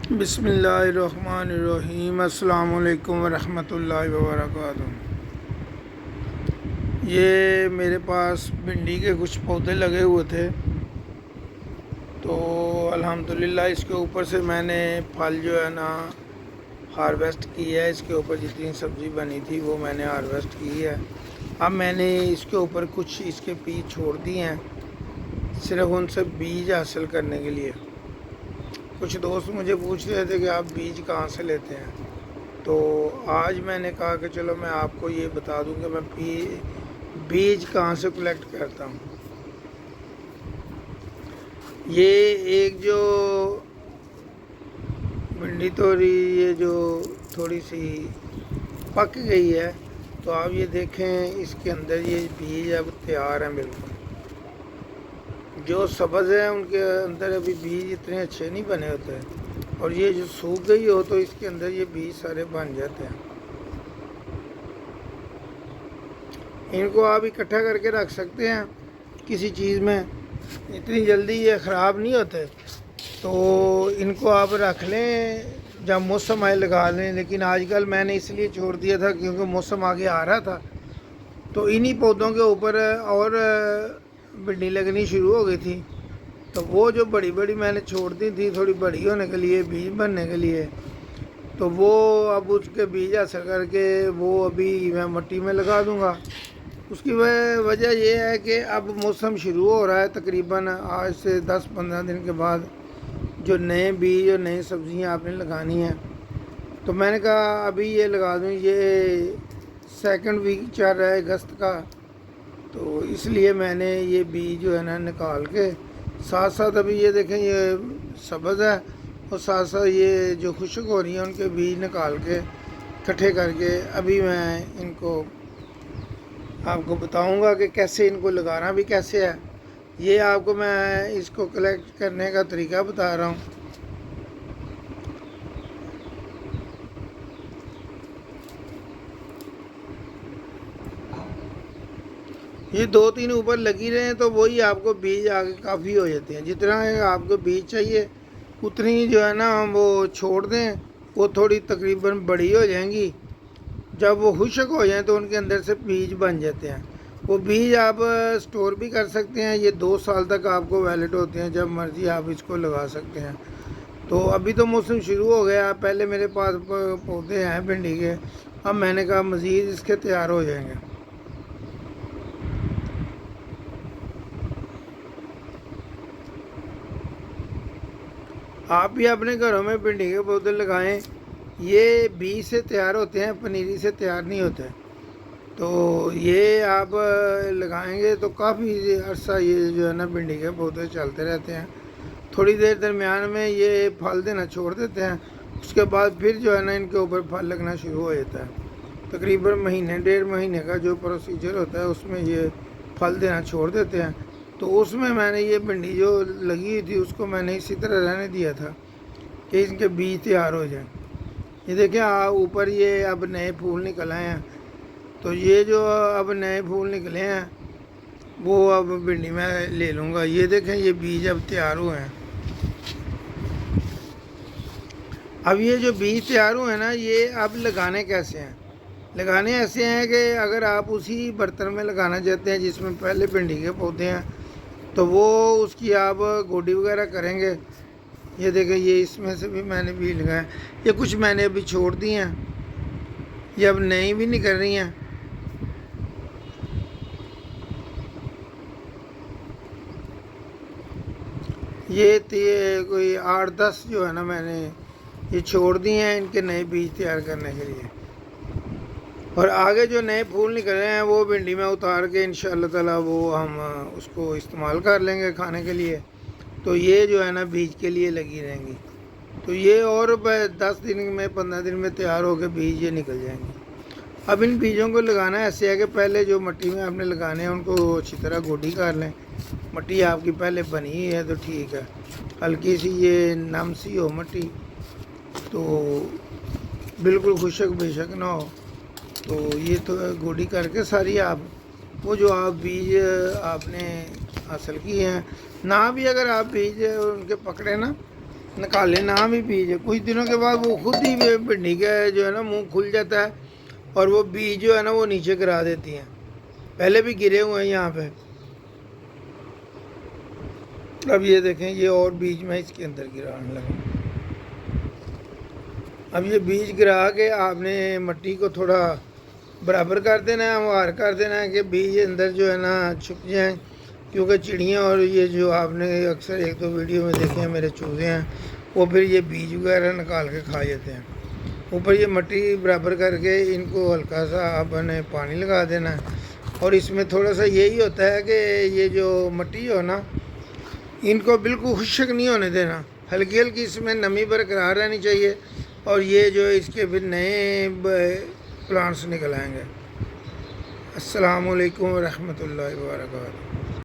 بسم اللہ الرحمن الرحیم۔ السلام علیکم ورحمۃ اللہ وبرکاتہ۔ یہ میرے پاس بھنڈی کے کچھ پودے لگے ہوئے تھے، تو الحمدللہ اس کے اوپر سے میں نے پھل جو ہے نا ہارویسٹ کی ہے۔ اس کے اوپر جتنی سبزی بنی تھی وہ میں نے ہارویسٹ کی ہے۔ اب میں نے اس کے اوپر کچھ اس کے بیج چھوڑ دیے ہیں، صرف ان سے بیج حاصل کرنے کے لیے۔ کچھ دوست مجھے پوچھ رہے تھے کہ آپ بیج کہاں سے لیتے ہیں، تو آج میں نے کہا کہ چلو میں آپ کو یہ بتا دوں کہ میں بیج کہاں سے کلیکٹ کرتا ہوں۔ یہ ایک جو بھنڈی توری یہ جو تھوڑی سی پک گئی ہے، تو آپ یہ دیکھیں اس کے اندر یہ بیج اب تیار ہیں بالکل۔ جو سبز ہیں ان کے اندر ابھی بیج اتنے اچھے نہیں بنے ہوتے، اور یہ جو سوکھ گئی ہو تو اس کے اندر یہ بیج سارے بن جاتے ہیں۔ ان کو آپ اکٹھا کر کے رکھ سکتے ہیں کسی چیز میں، اتنی جلدی یہ خراب نہیں ہوتے، تو ان کو آپ رکھ لیں، جب موسم آئے لگا لیں۔ لیکن آج کل میں نے اس لیے چھوڑ دیا تھا کیونکہ موسم آگے آ رہا تھا، تو انہی پودوں کے اوپر اور بھنڈی لگنی شروع ہو گئی تھی، تو وہ جو بڑی بڑی میں نے چھوڑ دی تھی تھوڑی بڑی ہونے کے لیے، بیج بننے کے لیے، تو وہ اب اس کے بیج حاصل کر کے وہ ابھی میں مٹی میں لگا دوں گا۔ اس کی وجہ یہ ہے کہ اب موسم شروع ہو رہا ہے، تقریباً آج سے 10-15 دن کے بعد جو نئے بیج اور نئی سبزیاں آپ نے لگانی ہیں، تو میں نے کہا ابھی یہ لگا دوں۔ یہ سیکنڈ ویک چل رہا ہے اگست کا، تو اس لیے میں نے یہ بیج جو ہے نا نکال کے ساتھ ساتھ ابھی یہ دیکھیں یہ سبز ہے، اور ساتھ ساتھ یہ جو خشک ہو رہی ہیں ان کے بیج نکال کے اکٹھے کر کے ابھی میں ان کو آپ کو بتاؤں گا کہ کیسے ان کو لگانا بھی کیسے ہے۔ یہ آپ کو میں اس کو کلیکٹ کرنے کا طریقہ بتا رہا ہوں۔ یہ 2-3 اوپر لگی رہے ہیں تو وہی آپ کو بیج آگے کافی ہو جاتے ہیں۔ جتنا آپ کو بیج چاہیے اتنی جو ہے نا وہ چھوڑ دیں، وہ تھوڑی تقریباً بڑی ہو جائیں گی۔ جب وہ خشک ہو جائیں تو ان کے اندر سے بیج بن جاتے ہیں۔ وہ بیج آپ سٹور بھی کر سکتے ہیں، یہ 2 سال تک آپ کو ویلڈ ہوتے ہیں، جب مرضی آپ اس کو لگا سکتے ہیں۔ تو ابھی تو موسم شروع ہو گیا، پہلے میرے پاس پودے ہیں بھنڈی کے، اب میں نے کہا مزید اس کے تیار ہو جائیں گے۔ آپ بھی اپنے گھروں میں بھنڈی کے پودے لگائیں، یہ بیج سے تیار ہوتے ہیں، پنیری سے تیار نہیں ہوتے۔ تو یہ آپ لگائیں گے تو کافی عرصہ یہ جو ہے نا بھنڈی کے پودے چلتے رہتے ہیں۔ تھوڑی دیر درمیان میں یہ پھل دینا چھوڑ دیتے ہیں، اس کے بعد پھر جو ہے نا ان کے اوپر پھل لگنا شروع ہو جاتا ہے۔ تقریباً مہینے 1.5 مہینے کا جو پروسیجر ہوتا ہے اس میں یہ پھل دینا چھوڑ دیتے ہیں۔ تو اس میں نے یہ بھنڈی جو لگی ہوئی تھی اس کو میں نے اسی طرح رہنے دیا تھا کہ ان کے بیج تیار ہو جائیں۔ یہ دیکھیں اوپر یہ اب نئے پھول نکل آئے ہیں، تو یہ جو اب نئے پھول نکلے ہیں وہ اب بھنڈی میں لے لوں گا۔ یہ دیکھیں یہ بیج اب تیار ہوئے ہیں۔ اب یہ جو بیج تیار ہوئے ہیں نا، یہ اب لگانے کیسے ہیں؟ لگانے ایسے ہیں کہ اگر آپ اسی برتن میں لگانا چاہتے ہیں جس میں پہلے بھنڈی کے پودے ہیں، تو وہ اس کی آپ گوڈی وغیرہ کریں گے۔ یہ دیکھیں یہ اس میں سے بھی میں نے بیج لگایا، یہ کچھ میں نے ابھی چھوڑ دی ہیں، یہ اب نئی بھی نکل رہی ہیں۔ یہ کوئی 8-10 جو ہے نا میں نے یہ چھوڑ دی ہیں ان کے نئے بیج تیار کرنے کے لیے، اور آگے جو نئے پھول نکل رہے ہیں وہ بھنڈی میں اتار کے انشاءاللہ تعالیٰ وہ ہم اس کو استعمال کر لیں گے کھانے کے لیے۔ تو یہ جو ہے نا بیج کے لیے لگی رہیں گی، تو یہ اور 10 دن میں 15 دن میں تیار ہو کے بیج یہ نکل جائیں گے۔ اب ان بیجوں کو لگانا ایسے ہے کہ پہلے جو مٹی میں آپ نے لگانے ہیں ان کو اچھی طرح گوڈی کر لیں۔ مٹی آپ کی پہلے بنی ہی ہے تو ٹھیک ہے، ہلکی سی یہ نم سی ہو مٹی، تو بالکل خشک بے شک نہ ہو، تو یہ تو گوڈی کر کے ساری آپ وہ جو آپ بیج آپ نے حاصل کیے ہیں، نہ بھی اگر آپ بیج ان کے پکڑے نا نکالے نہ بھی بیج، کچھ دنوں کے بعد وہ خود ہی بھنڈی کا جو ہے نا منہ کھل جاتا ہے اور وہ بیج جو ہے نا وہ نیچے گرا دیتی ہیں. پہلے بھی گرے ہوئے ہیں یہاں پہ. اب یہ دیکھیں یہ اور بیج میں اس کے اندر گرانے لگا. اب یہ بیج گرا کے آپ نے مٹی کو تھوڑا برابر کر دینا ہے، ہموار کر دینا ہے کہ بیج اندر جو ہے نا چھپ جائیں، کیونکہ چڑیاں اور یہ جو آپ نے اکثر ایک دو ویڈیو میں دیکھے ہیں میرے چوزے ہیں وہ پھر یہ بیج وغیرہ نکال کے کھا جاتے ہیں. اوپر یہ مٹی برابر کر کے ان کو ہلکا سا آپ نے پانی لگا دینا ہے. اور اس میں تھوڑا سا یہی ہوتا ہے کہ یہ جو مٹی ہو نا ان کو بالکل خشک نہیں ہونے دینا، ہلکی ہلکی اس میں نمی برقرار رہنی چاہیے. اور یہ جو اس کے پھر نئے پلانٹس نکل آئیں گے. السلام علیکم ورحمۃ اللہ وبرکاتہ.